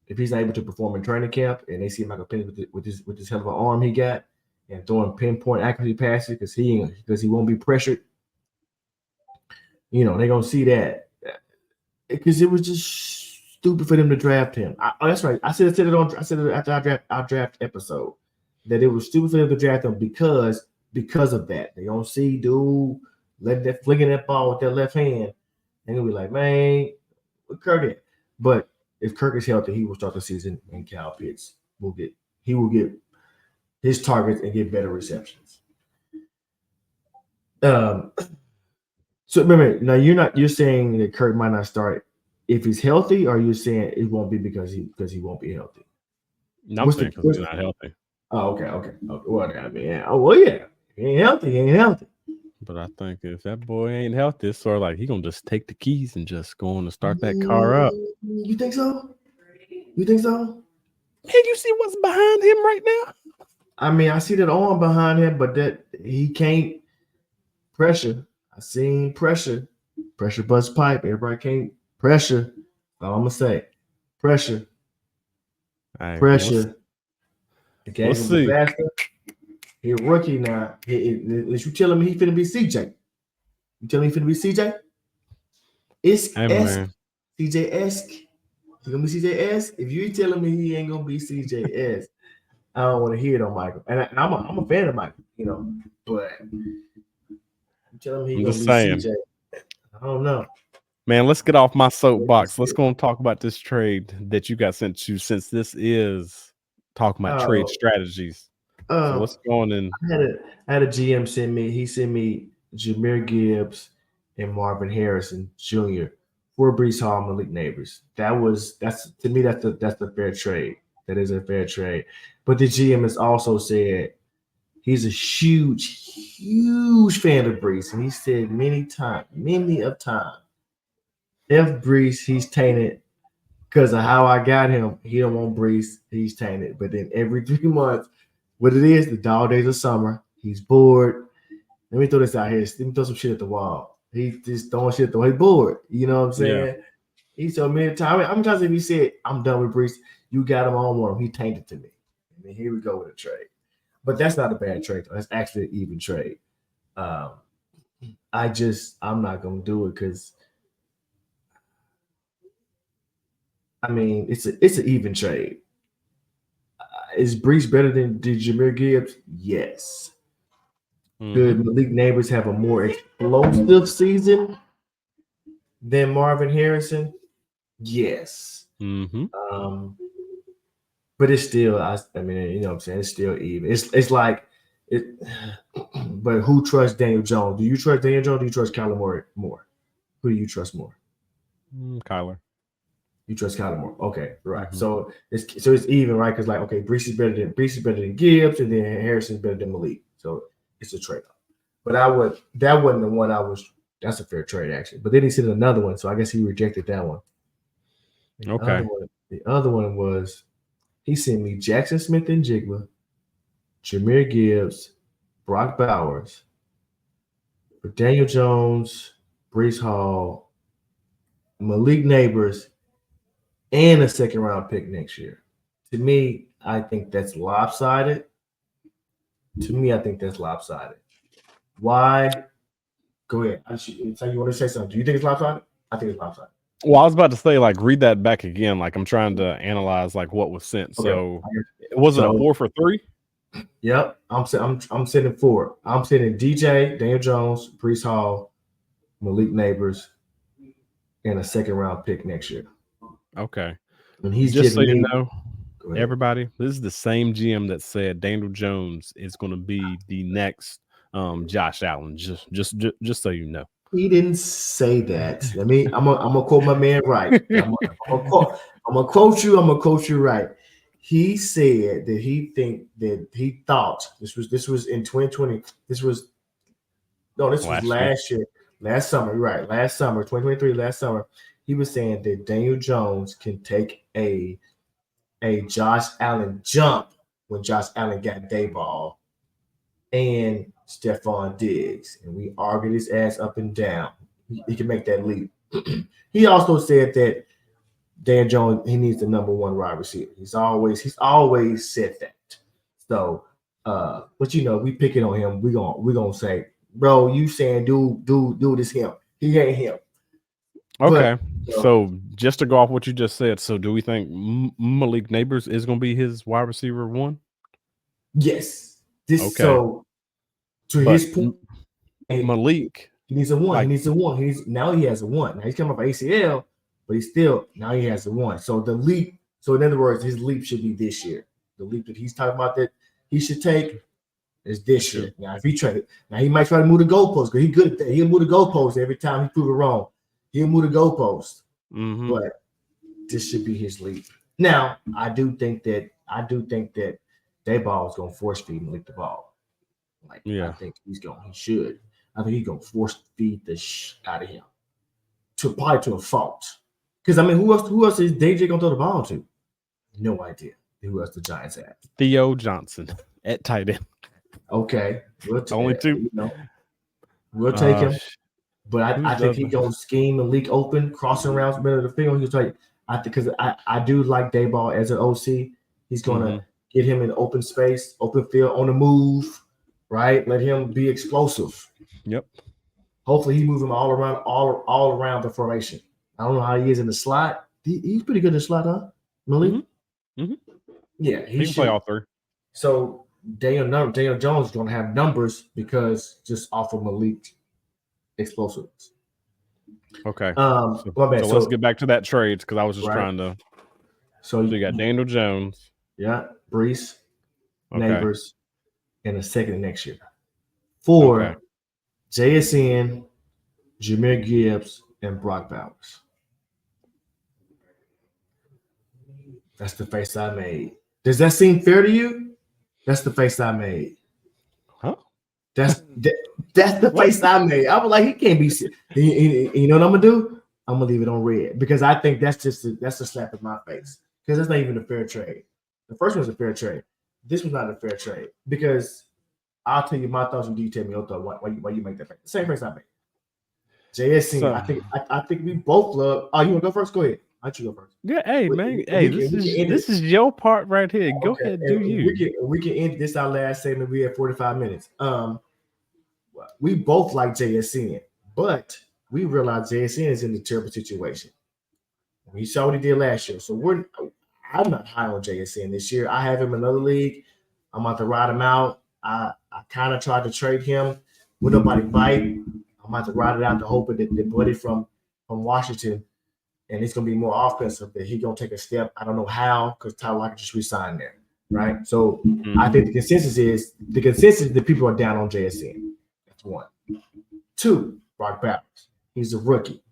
if he's not able to perform in training camp and they see him like a penny with this hell of an arm he got and throwing pinpoint accuracy passes because he won't be pressured. You know, they're gonna see that because it was just stupid for them to draft him. That's right. I said it after our draft episode that it was stupid for them to draft him because of that. They don't see dude flinging that ball with their left hand, and they'll be like, man, what Kirk at? But if Kirk is healthy, he will start the season, and Kyle Pitts will get his targets and get better receptions. So remember, now you're saying that Kirk might not start if he's healthy, or you're saying it won't be because he won't be healthy? No, I'm saying because he's not healthy. Oh, okay. Well, I mean, yeah. Oh, well, yeah. He ain't healthy. But I think if that boy ain't healthy, it's sort of like he gonna just take the keys and just go on and start that car up. You think so? Man, you see what's behind him right now? I mean, I see that arm behind him, but that he can't pressure. I seen pressure. Pressure bust pipe. Everybody can't pressure. All I'm gonna say. Pressure. Right, pressure. We'll see. Faster. He a rookie now. Is you telling me he finna be CJ? You telling me he finna be CJ? It's CJ-esque. He gonna be CJ-esque? If you telling me he ain't gonna be CJ-esque, I don't want to hear it on Michael. And I'm a fan of Michael, you know, but you telling me he gonna be CJ? I don't know. Man, let's get off my soapbox. Let's go and talk about this trade that you got sent to, since this is talking about trade strategies. So what's going in? I had a GM send me. He sent me Jahmyr Gibbs and Marvin Harrison Jr. for Breece Hall, Malik Neighbors. That's to me that's the fair trade. That is a fair trade. But the GM has also said he's a huge fan of Breece, and he said many a time, if Breece, he's tainted because of how I got him. He don't want Breece, he's tainted. But then every 3 months, what it is, the dog days of summer, he's bored. Let me throw this out here. Let me throw some shit at the wall. He's just throwing shit at the wall. He's bored. You know what I'm saying? Yeah. He told me how many times have he said, I'm done with Breece, you got him, I don't want him. He tainted to me. And then here we go with a trade. But that's not a bad trade, though. That's actually an even trade. I'm not gonna do it because I mean it's an even trade. Is Breece better than Jahmyr Gibbs? Yes. Could Malik Neighbors have a more explosive season than Marvin Harrison? Yes. But it's still, I mean, you know what I'm saying? It's still even. It's like it. But who trusts Daniel Jones? Do you trust Daniel Jones? Or do you trust Kyler Murray more? Who do you trust more? Kyler. You trust Kyler more. Okay, right. So it's even, right? Because like, okay, Breece is better than Gibbs, and then Harrison's better than Malik. So it's a trade-off. But that wasn't the one I was. That's a fair trade, actually. But then he sent another one, so I guess he rejected that one. The other one was he sent me Jackson Smith and Jigba, Jahmyr Gibbs, Brock Bowers, for Daniel Jones, Breece Hall, Malik Neighbors, and a second-round pick next year. To me, I think that's lopsided. Why? Go ahead. You want to say something? Do you think it's lopsided? I think it's lopsided. Well, I was about to say, like, read that back again. Like, I'm trying to analyze like what was sent. Okay. So it wasn't a 4 for 3. Yep, I'm sending 4. I'm sending DJ, Daniel Jones, Breece Hall, Malik Neighbors, and a second-round pick next year. Okay. And he's just so you know, everybody, this is the same GM that said Daniel Jones is going to be the next Josh Allen. Just so you know. He didn't say that. I'm gonna quote my man right. I'm gonna quote you right. He said that he thought this was in 2020. This was last year. Last summer, right? Last summer, 2023. Last summer, he was saying that Daniel Jones can take a Josh Allen jump when Josh Allen got Dayball and Stephon Diggs, and we argued his ass up and down. He can make that leap. He also said that Dan Jones, he needs the number 1 wide receiver. He's always said that. So, but you know, we pick it on him. We're gonna say, bro, you saying dude this him. He ain't him. Okay. So just to go off what you just said, so do we think Malik Neighbors is going to be his wide receiver 1? Yes. So to his point, Malik, he needs a 1. He has a 1. Now he's coming off ACL, but now he has a 1. So the leap. So in other words, his leap should be this year. The leap that he's talking about that he should take is this year. Now if he trade it, now he might try to move the goalpost because he's good at that. He'll move the goalpost every time he prove it wrong. He'll move the goalpost. But this should be his leap. Now, I do think that Dayball is gonna force feed Malik the ball. I think he should. I think he's gonna force feed the out of him. Probably to a fault. Because I mean, who else is DJ gonna throw the ball to? No idea. Who else the Giants have? Theo Johnson at tight end. Okay. Only 2. You know, we'll take him. But I think he's going to scheme and leak open, crossing routes, middle of the field. He'll tell you, because I do like Dayball as an OC. He's going to get him in open space, open field, on the move, right? Let him be explosive. Yep. Hopefully he moves him all around the formation. I don't know how he is in the slot. He's pretty good in the slot, huh, Malik? Yeah, he can play all 3. So Daniel Jones is going to have numbers because just off of Malik explosiveness. Okay. So let's get back to that trade because I was just trying to. So you got Daniel Jones. Yeah, Breece, Neighbors, and a second next year. 4, JSN, Jahmyr Gibbs, and Brock Bowers. That's the face I made. Does that seem fair to you? That's the face I made. Huh? That's the face I made. I was like, he can't be. You know what I'm gonna do? I'm gonna leave it on red because I think that's a slap in my face because that's not even a fair trade. The first one's a fair trade. This one's not a fair trade because I'll tell you my thoughts and you tell me your thoughts. Why you make that face? The same face I made. JSC. So, I think we both love. Oh, you want to go first? Go ahead. Why don't you go first? Yeah, hey man, this is your part right here. Go ahead, do you? We can end this our last segment. We have 45 minutes. We both like JSN, but we realize JSN is in a terrible situation. We saw what he did last year, so I'm not high on JSN this year. I have him in another league. I'm about to ride him out. I I kind of tried to trade him with nobody bite. I'm about to ride it out to hope that the buddy from Washington, and it's gonna be more offensive, that he gonna take a step. I don't know how, because Tyler Lockett just resigned there, right? So I think the consensus that people are down on JSN. That's one. Two, Brock Bowers. He's a rookie.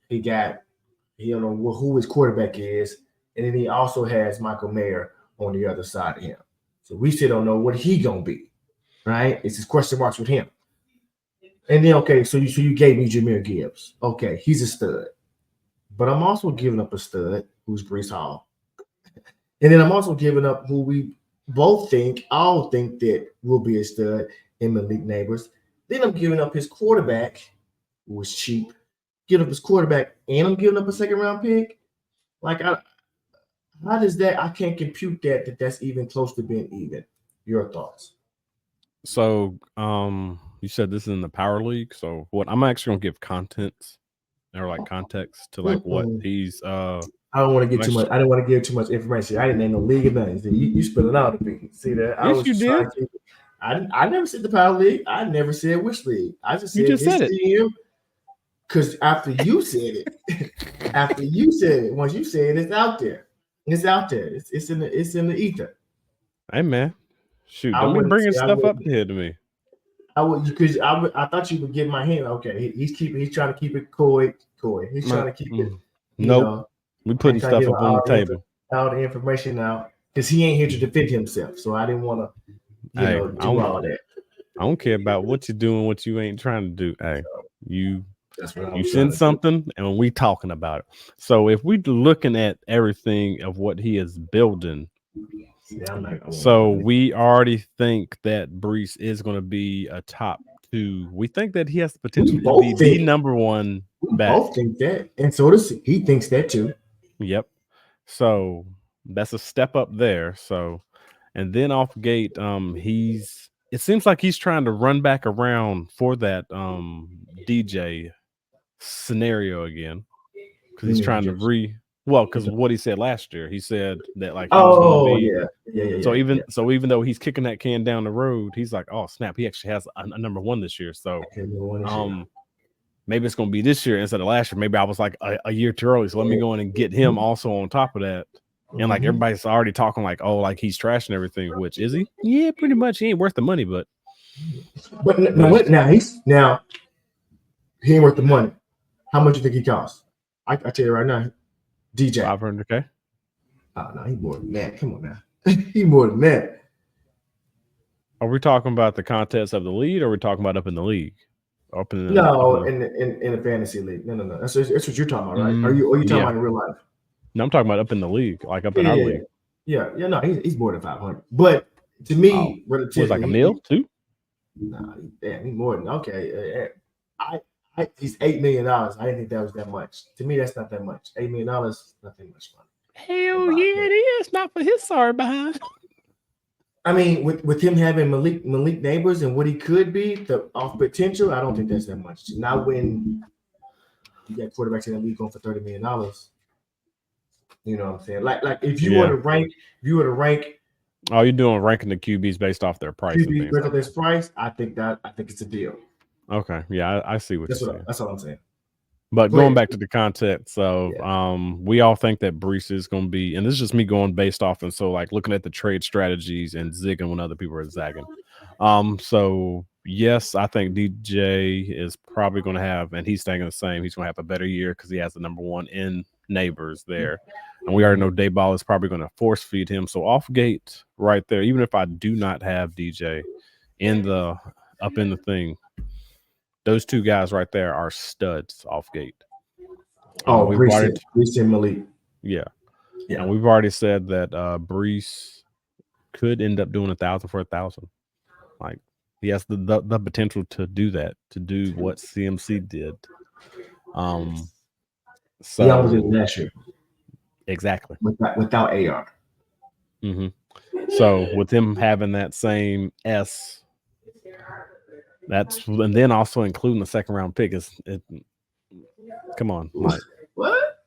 He don't know who his quarterback is, and then he also has Michael Mayer on the other side of him. So we still don't know what he gonna be, right? It's just question marks with him. And then so you gave me Jahmyr Gibbs. Okay, he's a stud, but I'm also giving up a stud who's Breece Hall, and then I'm also giving up who we all think that will be a stud in Malik Neighbors. Then I'm giving up his quarterback, who was cheap. Giving up his quarterback, and I'm giving up a second-round pick. Like, how does that? I can't compute that's even close to being even. Your thoughts? So, you said this is in the Power League. So, what I'm actually gonna give context to like what he's. I don't want to get too much. I don't want to give too much information. I didn't name no league or nothing. So you spill it out to me. See that? Yes, you did. I never said the Power League. I never said which league. I just said you just said it. Team. Because after you said it, once you said it, it's out there. It's out there. It's in the ether. Hey man, shoot! Don't be bringing stuff up here to me. I thought you would get my hand. Okay, he's trying to keep it coy. He's trying to keep it. Nope. We putting stuff up on the table. All the information out because he ain't here to defend himself. So I didn't want to, do all that. I don't care about what you're doing, what you ain't trying to do. Hey, you You send something, and we talking about it. So if we looking at everything of what he is building, so we already think that Breece is going to be a top 2. We think that he has the potential to be the number 1 back. Both think that, and so does he. Thinks that too. Yep. So that's a step up there. So, and then off gate, it seems like he's trying to run back around for that DJ scenario again, because he's trying to because what he said last year, he said that like he was gonna be, so even though he's kicking that can down the road, he's like, oh snap, he actually has a number 1 this year. So maybe it's gonna be this year instead of last year. Maybe I was like a year too early, so let me go in and get him also on top of that. And like everybody's already talking like, oh, like he's trashing everything. Which is he? Yeah, pretty much. He ain't worth the money, but now he ain't worth the money. How much do you think he costs? I tell you right now, DJ $500K. Oh no, he's more than that. Come on now, he's more than that. Are we talking about the contest of the league, or are we talking about up in the league? In the fantasy league. No. That's what you're talking about, right? Are you talking about in real life? No, I'm talking about up in the league, like up in our league. Yeah. No, he's more than 500. But to me, was like a meal too. No, he's more than he's $8 million. I didn't think that was that much. To me, that's not that much. $8 million, nothing much money. Hell yeah, it is. Not for his sorry behind. I mean, with him having Malik Neighbors and what he could be, the off potential, I don't think that's that much. Not when you got quarterbacks in the league going for $30 million. You know what I'm saying? Like if you were to rank, oh, you're doing ranking the QBs based off their price. QBs based off their price. I think it's a deal. Okay, yeah, I see what you're saying. That's all I'm saying. But going back to the context of, we all think that Breece is going to be, and this is just me going based off, and so like looking at the trade strategies and zigging when other people are zagging. So yes, I think DJ is probably going to have, and he's staying the same. He's going to have a better year because he has the number 1 in Neighbors there, and we already know Dayball is probably going to force feed him. So off gate right there, even if I do not have DJ up in the thing. Those 2 guys right there are studs off gate. Oh, Breece and Malik. Yeah. And we've already said that Breece could end up doing 1,000 for 1,000. Like he has the potential to do that, to do what CMC did. So he almost did last year. Exactly. Without AR. Mm-hmm. So with him having that same S. And then also including the second round pick come on, Mike. What?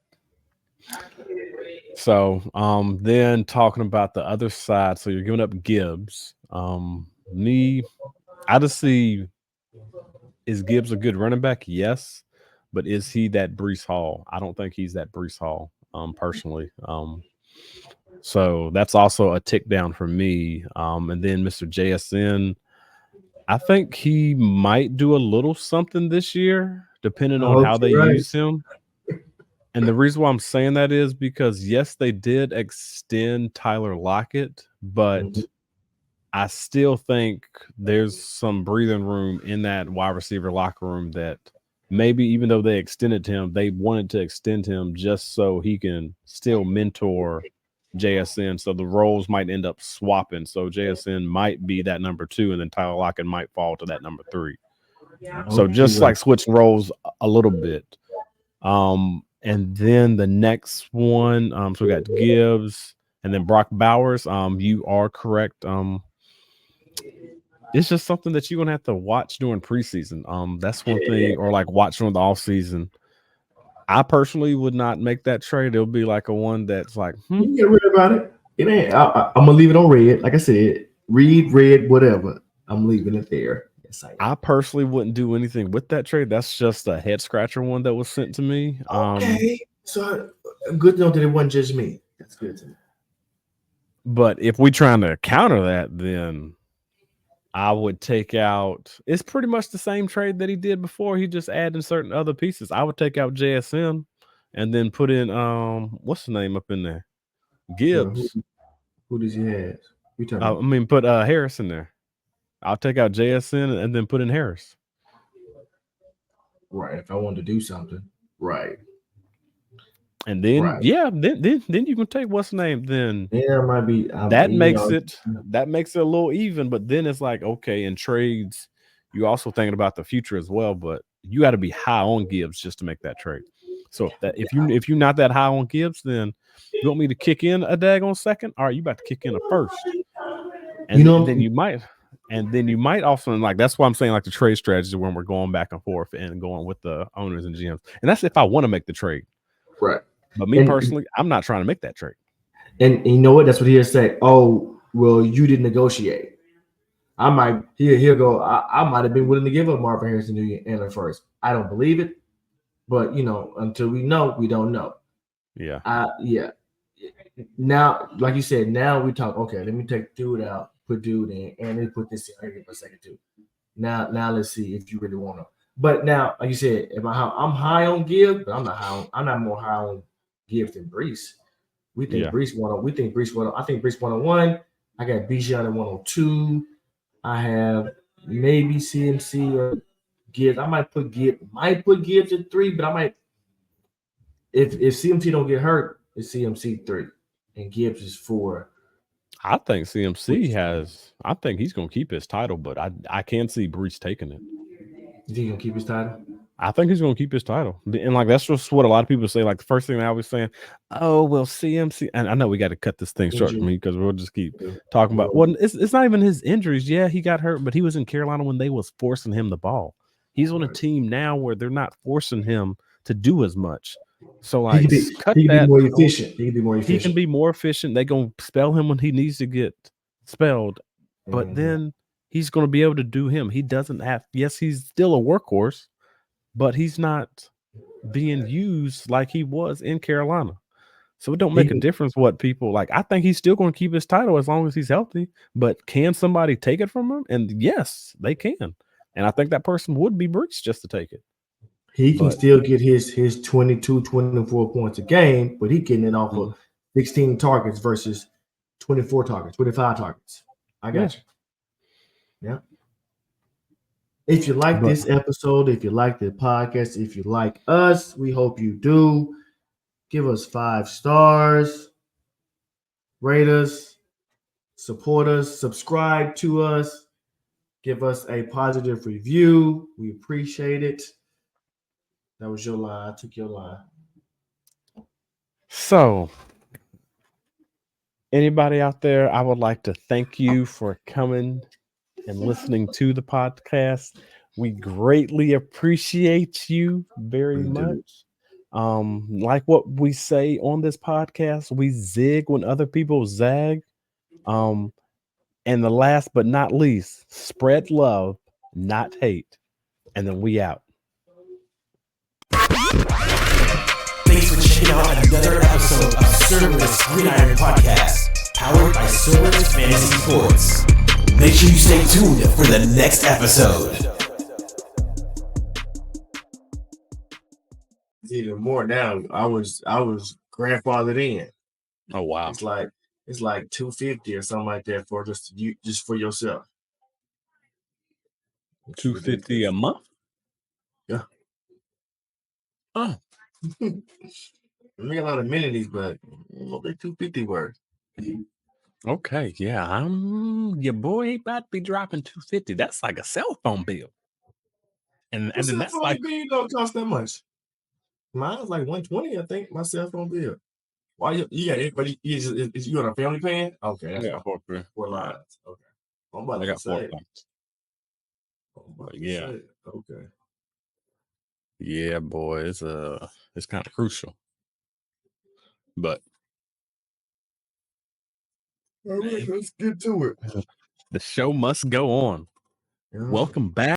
So then talking about the other side, so you're giving up Gibbs. Me, I just see, is Gibbs a good running back? Yes. But is he that Breece Hall? I don't think he's that Breece Hall, personally. So that's also a tick down for me. And then Mr. JSN, I think he might do a little something this year, depending on how they use him. And the reason why I'm saying that is because, yes, they did extend Tyler Lockett, but I still think there's some breathing room in that wide receiver locker room that maybe even though they extended him, they wanted to extend him just so he can still mentor JSN. So the roles might end up swapping. So JSN might be that number 2, and then Tyler Lockett might fall to that number 3. So just like switching roles a little bit. And then the next one, so we got Gibbs and then Brock Bowers. You are correct. It's just something that you're gonna have to watch during preseason. That's one thing, or like watch during the offseason. I personally would not make that trade. It'll be like a one that's like, You get rid about it. It ain't. I'm gonna leave it on red. Like I said, read, red, whatever. I'm leaving it there. Yes, I personally wouldn't do anything with that trade. That's just a head scratcher one that was sent to me. Okay, so good to know that it wasn't just me. That's good to me. But if we trying to counter that, then I would take out. It's pretty much the same trade that he did before. He just added certain other pieces. I would take out JSN and then put in what's the name up in there? Gibbs. Who does he have? Put Harris in there. I'll take out JSN and then put in Harris. Right. If I wanted to do something. Right. And then then you can take what's the name then. Yeah, it might be that makes it a little even, but then it's like, okay, in trades, you're also thinking about the future as well, but you got to be high on Gibbs just to make that trade. So if you're not that high on Gibbs, then you want me to kick in a daggone second? All right, you about to kick in a first. And then you might. And then you might also, like, that's why I'm saying, like, the trade strategy when we're going back and forth and going with the owners and GMs. And that's if I want to make the trade. Right. But me personally, I'm not trying to make that trade. And you know what? That's what he'll say. Oh, well, you didn't negotiate. I might, he'll go, I might have been willing to give up Marvin Harrison Jr. and a first. I don't believe it. But, until we know, we don't know. Yeah. Yeah. Now, like you said, now we talk, okay, let me take dude out. Put dude in, and then put this in here for a second too. Now let's see if you really want to. But now, like you said, I'm high on Gibbs, but I'm not more high on Gibbs than Breece. We think Breece 101. We think Breece 101. I think Breece 101. I got Bijan at 102. I have maybe CMC or Gibbs. I might put Gibbs at 3, but I might if CMC don't get hurt, it's CMC 3 and Gibbs is 4. I think CMC I think he's going to keep his title, but I can see Breece taking it. You think he's going to keep his title? I think he's going to keep his title. And, like, that's just what a lot of people say. Like, the first thing I was saying, oh, well, CMC. And I know we got to cut this thing short for me because we'll just keep talking about, well, it's not even his injuries. Yeah, he got hurt, but he was in Carolina when they was forcing him the ball. He's on a team now where they're not forcing him to do as much. So, like, he can be more efficient. He can be more efficient. They're going to spell him when he needs to get spelled, but then he's going to be able to do him. He doesn't have, yes, he's still a workhorse, but he's not being used like he was in Carolina. So it don't make a difference what people like. I think he's still going to keep his title as long as he's healthy, but can somebody take it from him? And yes, they can. And I think that person would be Breece just to take it. He can still get his 22, 24 points a game, but he's getting it off of 16 targets versus 24 targets, 25 targets. I got you. Yeah. If you like this episode, if you like the podcast, if you like us, we hope you do. Give us 5 stars. Rate us. Support us. Subscribe to us. Give us a positive review. We appreciate it. That was your line. I took your line. So, anybody out there, I would like to thank you for coming and listening to the podcast. We greatly appreciate you very much. Like what we say on this podcast, we zig when other people zag. And the last but not least, spread love, not hate. And then we out. Thanks for checking out another episode of Cerberus Gridiron Podcast, powered by Cerberus Fantasy Sports. Make sure you stay tuned for the next episode. Even more now. I was grandfathered in. Oh wow. It's like $250 or something like that for just for yourself. $250 a month? Yeah. Oh. I make a lot of amenities, but what they $250 worth? Okay, yeah. Your boy ain't about to be dropping $250. That's like a cell phone bill. And then that's like bill don't cost that much. Mine's like $120, I think. My cell phone bill. Why you got everybody? Is you on a family plan? Okay, that's yeah, four lines. Okay, I'm about I to got 4 say. lines. Yeah. Okay. Yeah, boy, it's kind of crucial. But all right, let's get to it. The show must go on. Welcome back.